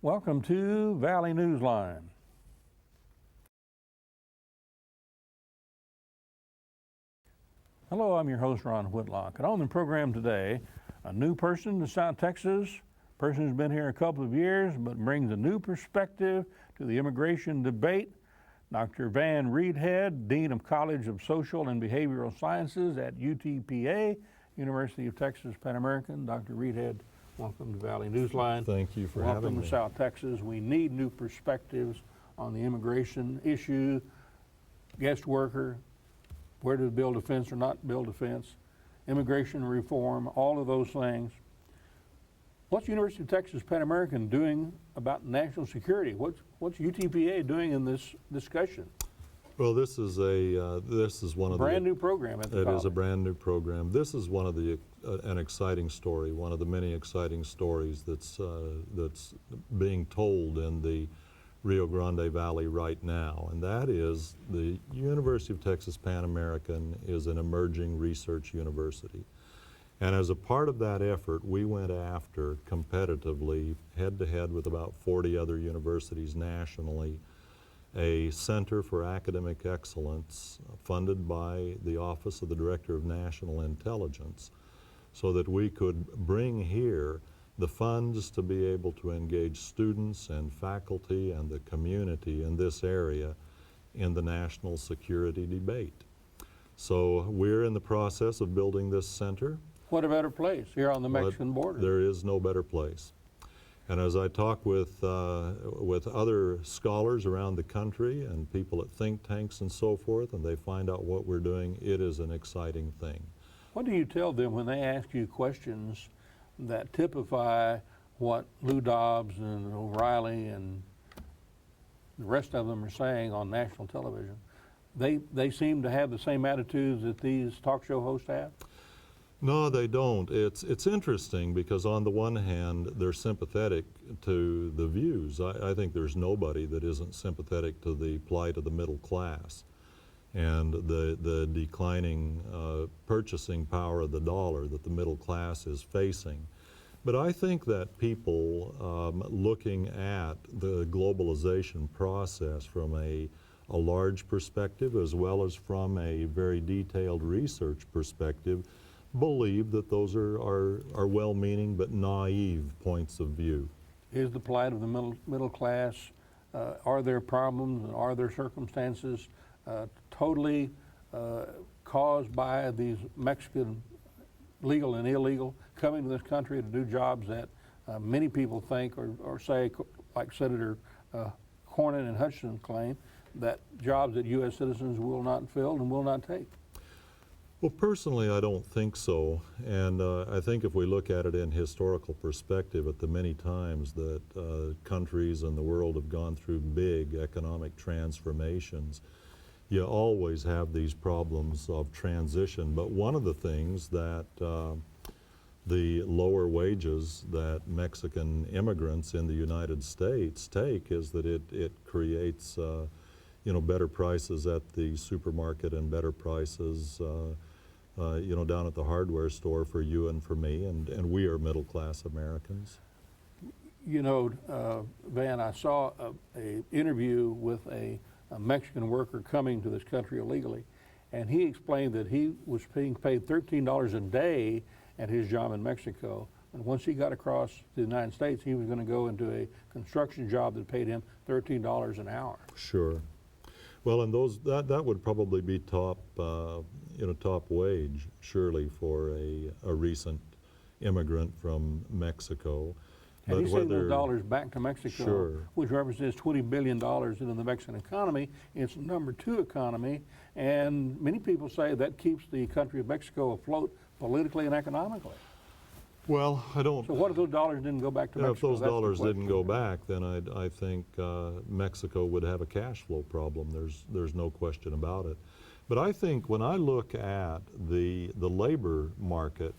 Welcome to Valley Newsline. Hello, I'm your host, Ron Whitlock. And on the program today, a new person to South Texas, person who's been here a couple of years, but brings a new perspective to the immigration debate. Dr. Van Reidhead, Dean of College of Social and Behavioral Sciences at UTPA, University of Texas Pan American. Dr. Reidhead, welcome to Valley Newsline. Thank you for having me. Welcome to South Texas. We need new perspectives on the immigration issue, guest worker, where to build a fence or not build a fence, immigration reform, all of those things. What's University of Texas Pan American doing about national security? What's UTPA doing in this discussion? Well, this is one of brand new program at the college. It is a brand new program. This is one of the an exciting story, one of the many exciting stories that's being told in the Rio Grande Valley right now, and that is the University of Texas Pan American is an emerging research university. And as a part of that effort, we went after competitively, head-to-head with about 40 other universities nationally, a Center for Academic Excellence funded by the Office of the Director of National Intelligence, so that we could bring here the funds to be able to engage students and faculty and the community in this area in the national security debate. So we're in the process of building this center. What a better place here on the Mexican border. There is no better place. And as I talk with other scholars around the country and people at think tanks and so forth, and they find out what we're doing, it is an exciting thing. What do you tell them when they ask you questions that typify what Lou Dobbs and O'Reilly and the rest of them are saying on national television? They seem to have the same attitudes that these talk show hosts have? No, they don't. It's interesting because on the one hand, they're sympathetic to the views. I think there's nobody that isn't sympathetic to the plight of the middle class and the declining purchasing power of the dollar that the middle class is facing. But I think that people looking at the globalization process from a large perspective as well as from a very detailed research perspective believe that those are well-meaning but naive points of view. Is the plight of the middle class, are there problems and are there circumstances totally caused by these Mexican legal and illegal coming to this country to do jobs that many people think or say, like Senator Cornyn and Hutchinson claim, that jobs that U.S. citizens will not fill and will not take? Well, personally, I don't think so. And I think if we look at it in historical perspective at the many times that countries in the world have gone through big economic transformations, you always have these problems of transition. But one of the things that the lower wages that Mexican immigrants in the United States take is that it creates better prices at the supermarket and better prices down at the hardware store for you and for me, and we are middle-class Americans. You know, Van, I saw an interview with a Mexican worker coming to this country illegally, and he explained that he was being paid $13 a day at his job in Mexico, and once he got across to the United States, he was going to go into a construction job that paid him $13 an hour. Sure. Well, and that would probably be top wage, surely, for a recent immigrant from Mexico. And he's sending those dollars back to Mexico, sure, which represents $20 billion into the Mexican economy. It's the #2 economy, and many people say that keeps the country of Mexico afloat politically and economically. Well, I don't. So what if those dollars didn't go back to Mexico? If those dollars didn't go back, then I think Mexico would have a cash flow problem. There's no question about it. But I think when I look at the labor market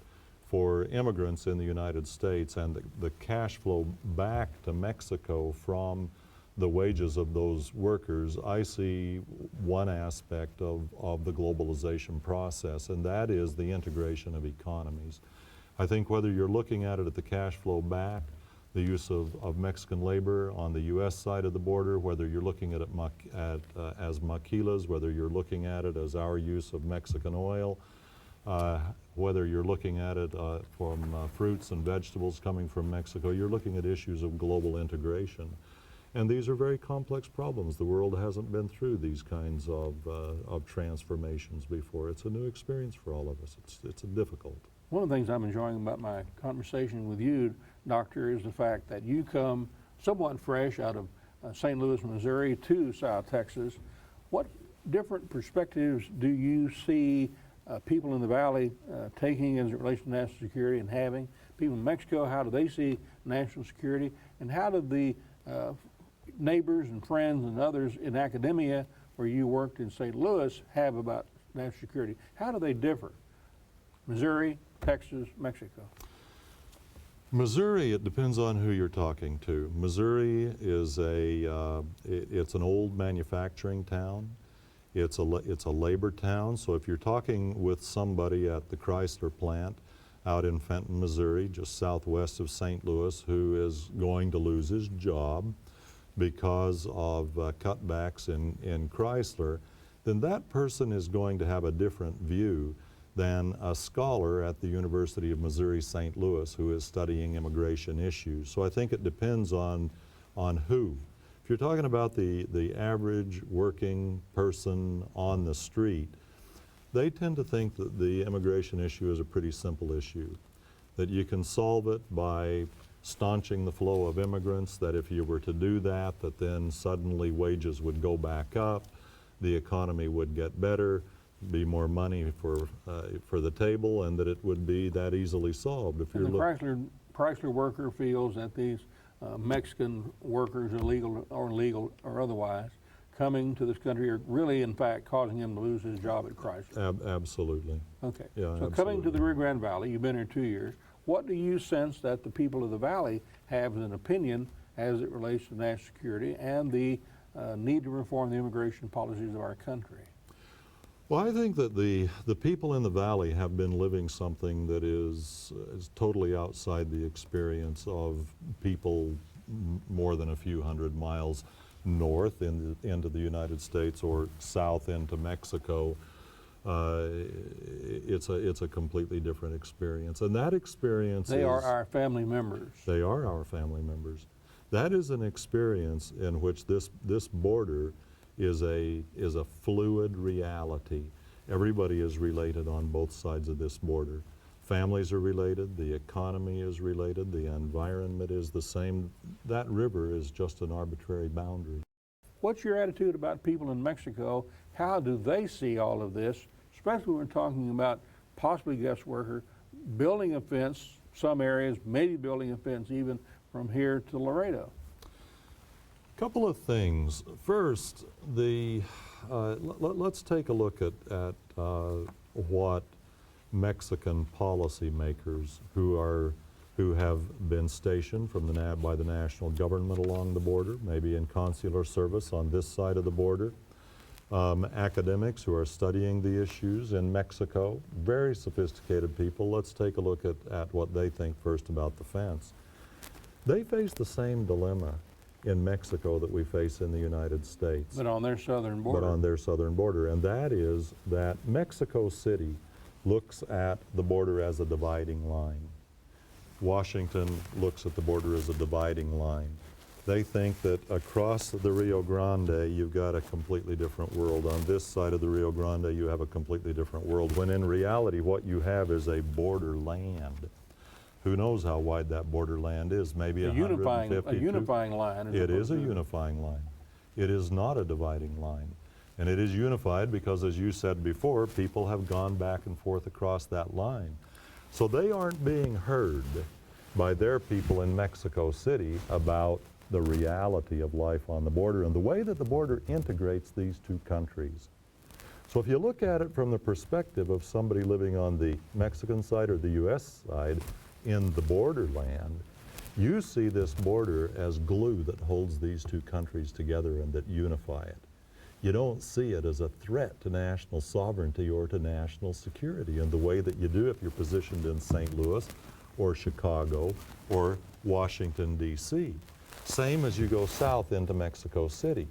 for immigrants in the United States and the cash flow back to Mexico from the wages of those workers, I see one aspect of the globalization process, and that is the integration of economies. I think whether you're looking at it at the cash flow back, the use of Mexican labor on the U.S. side of the border, whether you're looking at it as maquilas, whether you're looking at it as our use of Mexican oil, whether you're looking at it from fruits and vegetables coming from Mexico, you're looking at issues of global integration. And these are very complex problems. The world hasn't been through these kinds of transformations before. It's a new experience for all of us. It's difficult. One of the things I'm enjoying about my conversation with you, Doctor, is the fact that you come somewhat fresh out of St. Louis, Missouri to South Texas. What different perspectives do you see people in the Valley taking as it relates to national security and having? People in Mexico, how do they see national security? And how do the neighbors and friends and others in academia where you worked in St. Louis have about national security? How do they differ? Missouri, Texas, Mexico. Missouri, it depends on who you're talking to. Missouri is it's an old manufacturing town. It's a labor town, so if you're talking with somebody at the Chrysler plant out in Fenton, Missouri, just southwest of St. Louis, who is going to lose his job because of cutbacks in Chrysler, then that person is going to have a different view than a scholar at the University of Missouri St. Louis who is studying immigration issues. So I think it depends on who. If you're talking about the average working person on the street, they tend to think that the immigration issue is a pretty simple issue, that you can solve it by staunching the flow of immigrants, that if you were to do that, that then suddenly wages would go back up, the economy would get better, be more money for the table, and that it would be that easily solved. If and the Chrysler worker feels that these Mexican workers, illegal or otherwise, coming to this country are really, in fact, causing him to lose his job at Chrysler. Absolutely. Okay. Yeah, so absolutely. Coming to the Rio Grande Valley, you've been here 2 years. What do you sense that the people of the Valley have as an opinion as it relates to national security and the need to reform the immigration policies of our country? Well, I think that the people in the Valley have been living something that is totally outside the experience of people more than a few hundred miles north into the United States or south into Mexico. It's a completely different experience, and that experience They are our family members. They are our family members. That is an experience in which this border is a fluid reality. Everybody is related on both sides of this border. Families are related, the economy is related, the environment is the same. That river is just an arbitrary boundary. What's your attitude about people in Mexico? How do they see all of this, especially when we're talking about possibly guest worker, building a fence, some areas, maybe building a fence even from here to Laredo? Couple of things. First, let's take a look at what Mexican policymakers who have been stationed by the national government along the border, maybe in consular service on this side of the border, academics who are studying the issues in Mexico, very sophisticated people. Let's take a look at what they think first about the fence. They face the same dilemma in Mexico that we face in the United States. But on their southern border. But on their southern border, and that is that Mexico City looks at the border as a dividing line. Washington looks at the border as a dividing line. They think that across the Rio Grande, you've got a completely different world. On this side of the Rio Grande, you have a completely different world, when in reality, what you have is a borderland. Who knows how wide that borderland is? Maybe 150. A unifying line. It is a unifying line. It is not a dividing line. And it is unified because, as you said before, people have gone back and forth across that line. So they aren't being heard by their people in Mexico City about the reality of life on the border and the way that the border integrates these two countries. So if you look at it from the perspective of somebody living on the Mexican side or the U.S. side in the borderland, you see this border as glue that holds these two countries together and that unify it. You don't see it as a threat to national sovereignty or to national security in the way that you do if you're positioned in St. Louis or Chicago or Washington, D.C. Same as you go south into Mexico City.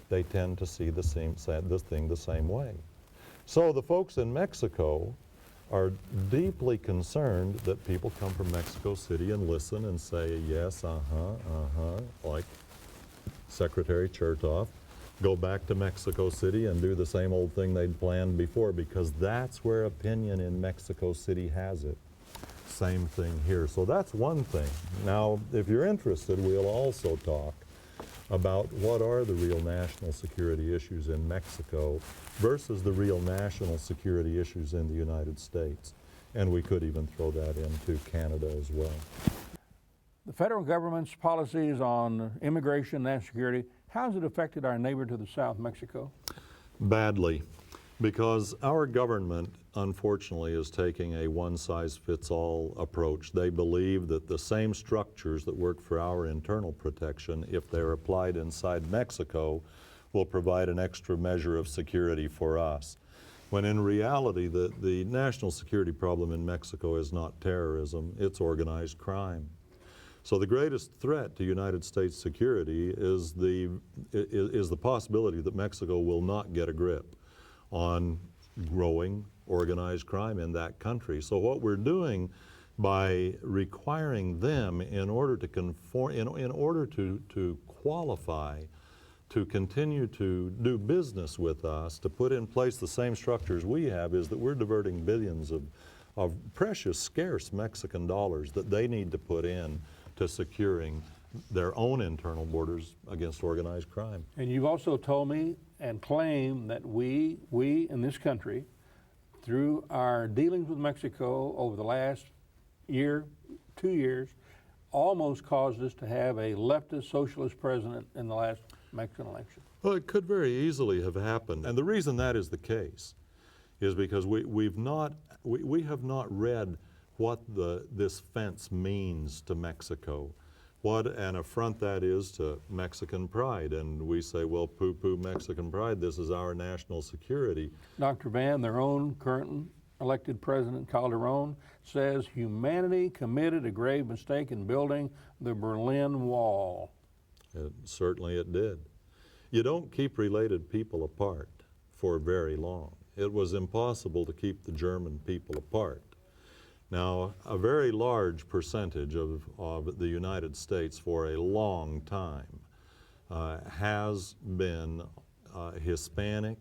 They tend to see this thing the same way. So the folks in Mexico are deeply concerned that people come from Mexico City and listen and say, yes, like Secretary Chertoff, go back to Mexico City and do the same old thing they'd planned before, because that's where opinion in Mexico City has it. Same thing here. So that's one thing. Now, if you're interested, we'll also talk about what are the real national security issues in Mexico versus the real national security issues in the United States. And we could even throw that into Canada as well. The federal government's policies on immigration and national security, how has it affected our neighbor to the south, Mexico? Badly, because our government, unfortunately, is taking a one-size-fits-all approach. They believe that the same structures that work for our internal protection, if they're applied inside Mexico, will provide an extra measure of security for us. When in reality, the national security problem in Mexico is not terrorism, it's organized crime. So the greatest threat to United States security is the possibility that Mexico will not get a grip on growing organized crime in that country. So what we're doing by requiring them in order to conform, in order to qualify to continue to do business with us, to put in place the same structures we have, is that we're diverting billions of precious, scarce Mexican dollars that they need to put in to securing their own internal borders against organized crime. And you've also told me and claimed that we in this country, through our dealings with Mexico over the last year, 2 years, almost caused us to have a leftist socialist president in the last Mexican election. Well, it could very easily have happened. And the reason that is the case is because we have not read what this fence means to Mexico, what an affront that is to Mexican pride. And we say, well, poo-poo Mexican pride, this is our national security. Dr. Van, their own current elected president, Calderon, says humanity committed a grave mistake in building the Berlin Wall. Certainly it did. You don't keep related people apart for very long. It was impossible to keep the German people apart. Now, a very large percentage of the United States for a long time has been Hispanic,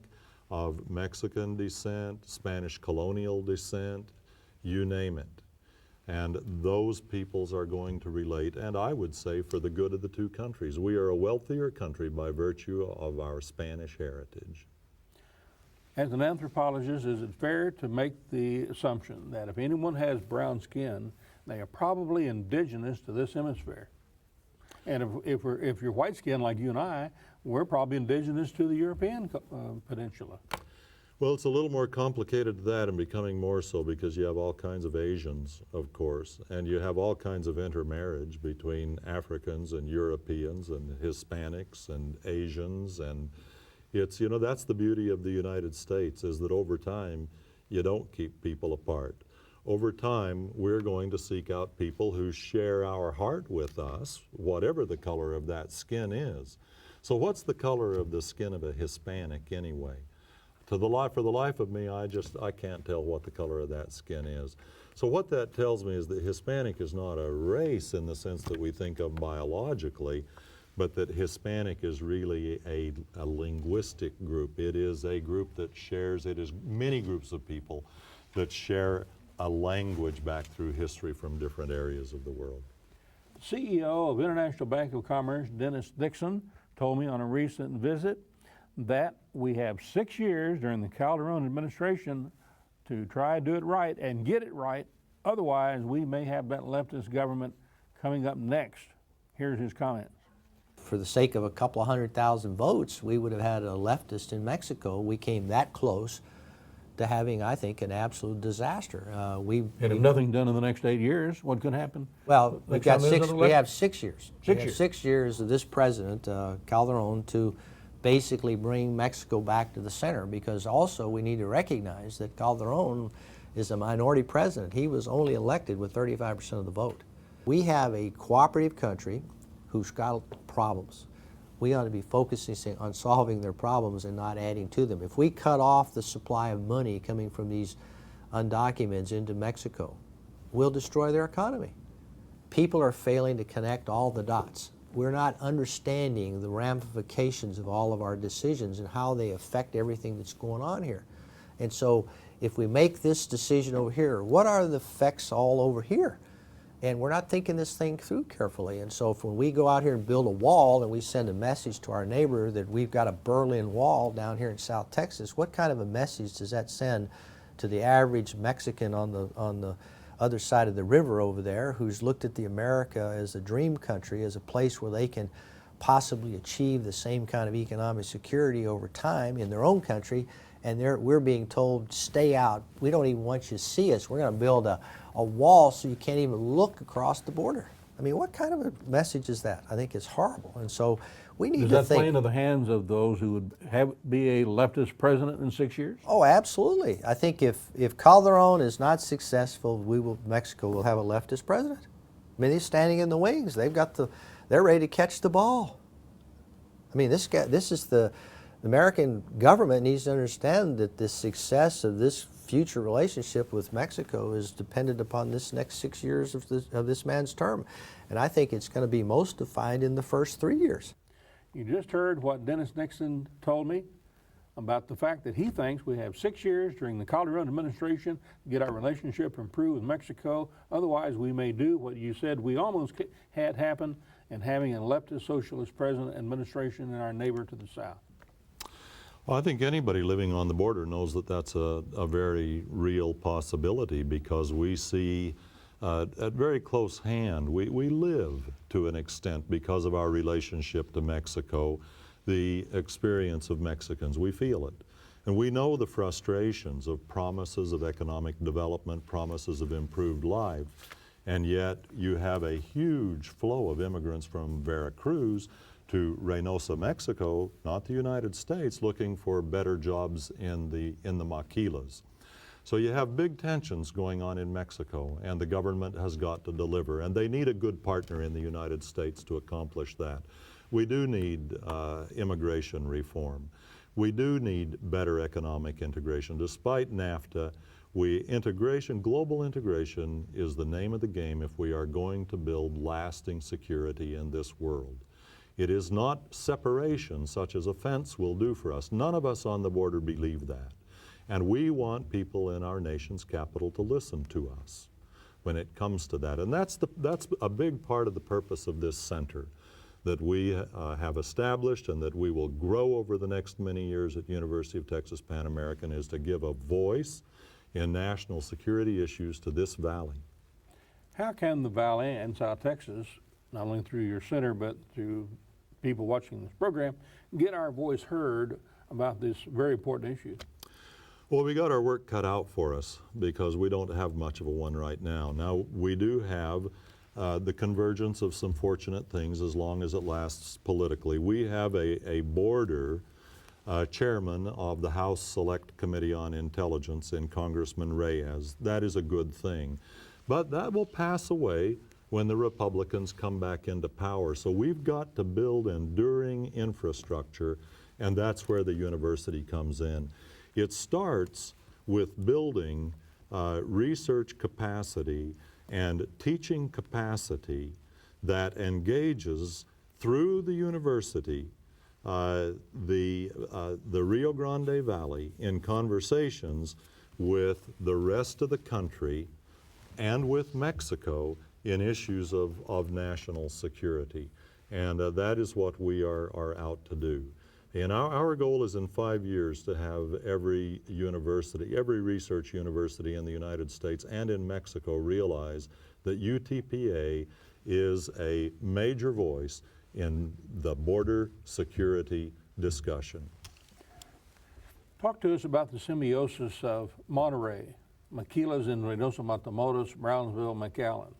of Mexican descent, Spanish colonial descent, you name it. And those peoples are going to relate, and I would say for the good of the two countries. We are a wealthier country by virtue of our Spanish heritage. As an anthropologist, is it fair to make the assumption that if anyone has brown skin, they are probably indigenous to this hemisphere? And if you're white skinned like you and I, we're probably indigenous to the European peninsula. Well, it's a little more complicated than that, and becoming more so because you have all kinds of Asians, of course, and you have all kinds of intermarriage between Africans and Europeans and Hispanics and Asians, and it's, you know, that's the beauty of the United States, is that over time you don't keep people apart. Over time, we're going to seek out people who share our heart with us, whatever the color of that skin is. So what's the color of the skin of a Hispanic anyway? For the life of me, I can't tell what the color of that skin is. So what that tells me is that Hispanic is not a race in the sense that we think of biologically, but that Hispanic is really a linguistic group. It is a group that shares, it is many groups of people that share a language back through history from different areas of the world. CEO of International Bank of Commerce, Dennis Dixon, told me on a recent visit that we have 6 years during the Calderon administration to try to do it right and get it right. Otherwise, we may have that leftist government coming up next. Here's his comments. For the sake of a couple of 100,000 votes, we would have had a leftist in Mexico. We came that close to having, I think, an absolute disaster. And if nothing done in the next 8 years, what could happen? Well, we have 6 years. 6 years. 6 years of this president, Calderon, to basically bring Mexico back to the center, because also we need to recognize that Calderon is a minority president. He was only elected with 35% of the vote. We have a cooperative country who's got problems. We ought to be focusing on solving their problems and not adding to them. If we cut off the supply of money coming from these undocumented into Mexico, we'll destroy their economy. People are failing to connect all the dots. We're not understanding the ramifications of all of our decisions and how they affect everything that's going on here. And so if we make this decision over here, what are the effects all over here? And we're not thinking this thing through carefully. And so if when we go out here and build a wall and we send a message to our neighbor that we've got a Berlin Wall down here in South Texas, what kind of a message does that send to the average Mexican on the other side of the river over there who's looked at the America as a dream country, as a place where they can possibly achieve the same kind of economic security over time in their own country, and we're being told, stay out, we don't even want you to see us, we're going to build a wall so you can't even look across the border. I mean, what kind of a message is that? I think it's horrible. And so we need to think. Does that play into the hands of those who would be a leftist president in 6 years? Oh, absolutely. I think if Calderon is not successful, Mexico will have a leftist president. I mean, he's standing in the wings. They're ready to catch the ball. I mean, the American government needs to understand that the success of this future relationship with Mexico is dependent upon this next 6 years of this man's term. And I think it's going to be most defined in the first 3 years. You just heard what Dennis Nixon told me about the fact that he thinks we have 6 years during the Calderon administration to get our relationship improved with Mexico. Otherwise, we may do what you said we almost had happen, and having a leftist socialist president administration in our neighbor to the south. Well, I think anybody living on the border knows that that's a very real possibility, because we see at very close hand, we live to an extent because of our relationship to Mexico, the experience of Mexicans. We feel it. And we know the frustrations of promises of economic development, promises of improved life, and yet you have a huge flow of immigrants from Veracruz to Reynosa, Mexico, not the United States, looking for better jobs in the maquilas. So you have big tensions going on in Mexico, and the government has got to deliver, and they need a good partner in the United States to accomplish that. We do need immigration reform. We do need better economic integration. Despite NAFTA, global integration is the name of the game if we are going to build lasting security in this world. It is not separation such as a fence will do for us. None of us on the border believe that. And we want people in our nation's capital to listen to us when it comes to that. And that's a big part of the purpose of this center that we have established and that we will grow over the next many years at University of Texas Pan American, is to give a voice in national security issues to this valley. How can the Valley and South Texas, not only through your center but through people watching this program, get our voice heard about this very important issue? Well, we got our work cut out for us because we don't have much of a one right now. Now, we do have the convergence of some fortunate things as long as it lasts politically. We have a border chairman of the House Select Committee on Intelligence in Congressman Reidhead. That is a good thing. But that will pass away when the Republicans come back into power. So we've got to build enduring infrastructure, and that's where the university comes in. It starts with building research capacity and teaching capacity that engages through the university the Rio Grande Valley in conversations with the rest of the country and with Mexico in issues of national security. And that is what we are out to do. And our goal is in 5 years to have every university, every research university in the United States and in Mexico realize that UTPA is a major voice in the border security discussion. Talk to us about the symbiosis of Monterey, Maquilas in Reynosa, Matamoros, Brownsville, McAllen,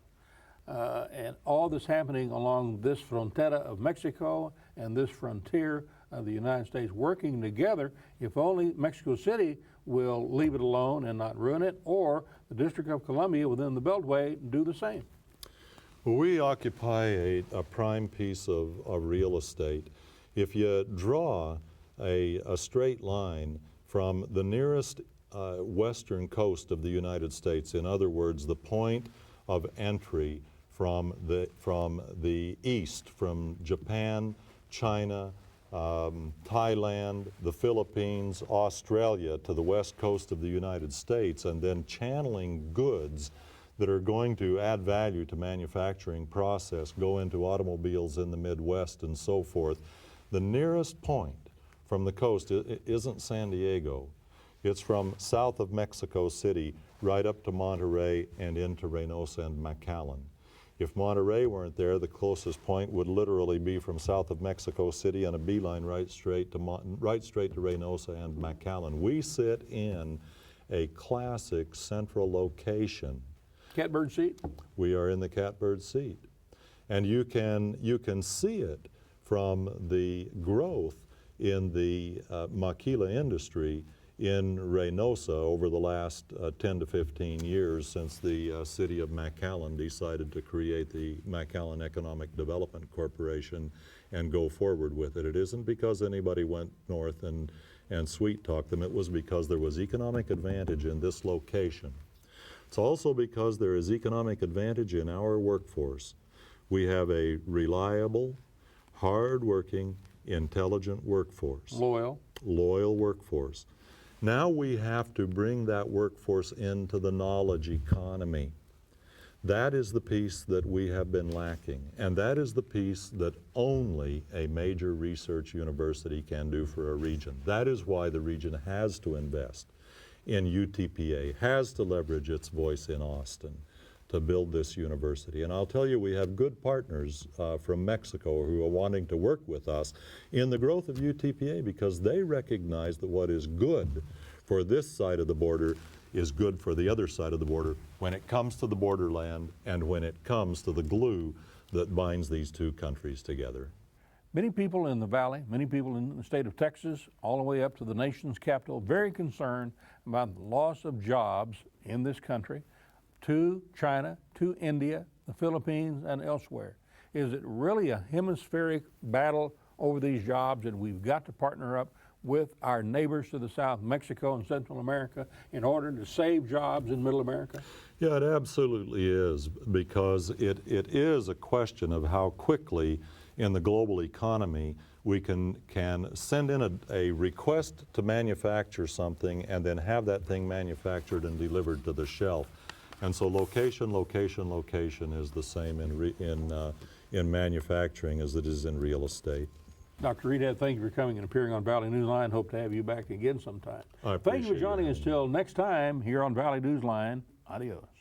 and all that's happening along this frontera of Mexico and this frontier the United States working together. If only Mexico City will leave it alone and not ruin it, or the District of Columbia within the Beltway do the same. Well, we occupy a prime piece of real estate. If you draw a straight line from the nearest western coast of the United States, in other words, the point of entry from the east, from Japan, China, Thailand, the Philippines, Australia to the west coast of the United States, and then channeling goods that are going to add value to manufacturing process, go into automobiles in the Midwest and so forth. The nearest point from the coast isn't San Diego. It's from south of Mexico City right up to Monterey and into Reynosa and McAllen. If Monterey weren't there, the closest point would literally be from south of Mexico City and a beeline right straight to Reynosa and McAllen. We sit in a classic central location. Catbird seat? We are in the catbird seat. And you can see it from the growth in the maquila industry in Reynosa over the last 10 to 15 years since the city of McAllen decided to create the McAllen Economic Development Corporation and go forward with it. It isn't because anybody went north and sweet-talked them. It was because there was economic advantage in this location. It's also because there is economic advantage in our workforce. We have a reliable, hard-working, intelligent workforce. Loyal workforce. Now we have to bring that workforce into the knowledge economy. That is the piece that we have been lacking, and that is the piece that only a major research university can do for a region. That is why the region has to invest in UTPA, has to leverage its voice in Austin to build this university. And I'll tell you, we have good partners from Mexico who are wanting to work with us in the growth of UTPA because they recognize that what is good for this side of the border is good for the other side of the border when it comes to the borderland and when it comes to the glue that binds these two countries together. Many people in the valley, many people in the state of Texas, all the way up to the nation's capital, very concerned about the loss of jobs in this country to China, to India, the Philippines, and elsewhere. Is it really a hemispheric battle over these jobs, and we've got to partner up with our neighbors to the south, Mexico and Central America, in order to save jobs in Middle America? Yeah, it absolutely is, because it is a question of how quickly in the global economy we can send in a request to manufacture something and then have that thing manufactured and delivered to the shelf. And so location, location, location is the same in manufacturing as it is in real estate. Dr. Reidhead, thank you for coming and appearing on Valley Newsline. Hope to have you back again sometime. I Thank you for appreciate joining you us till next time here on Valley Newsline. Adios.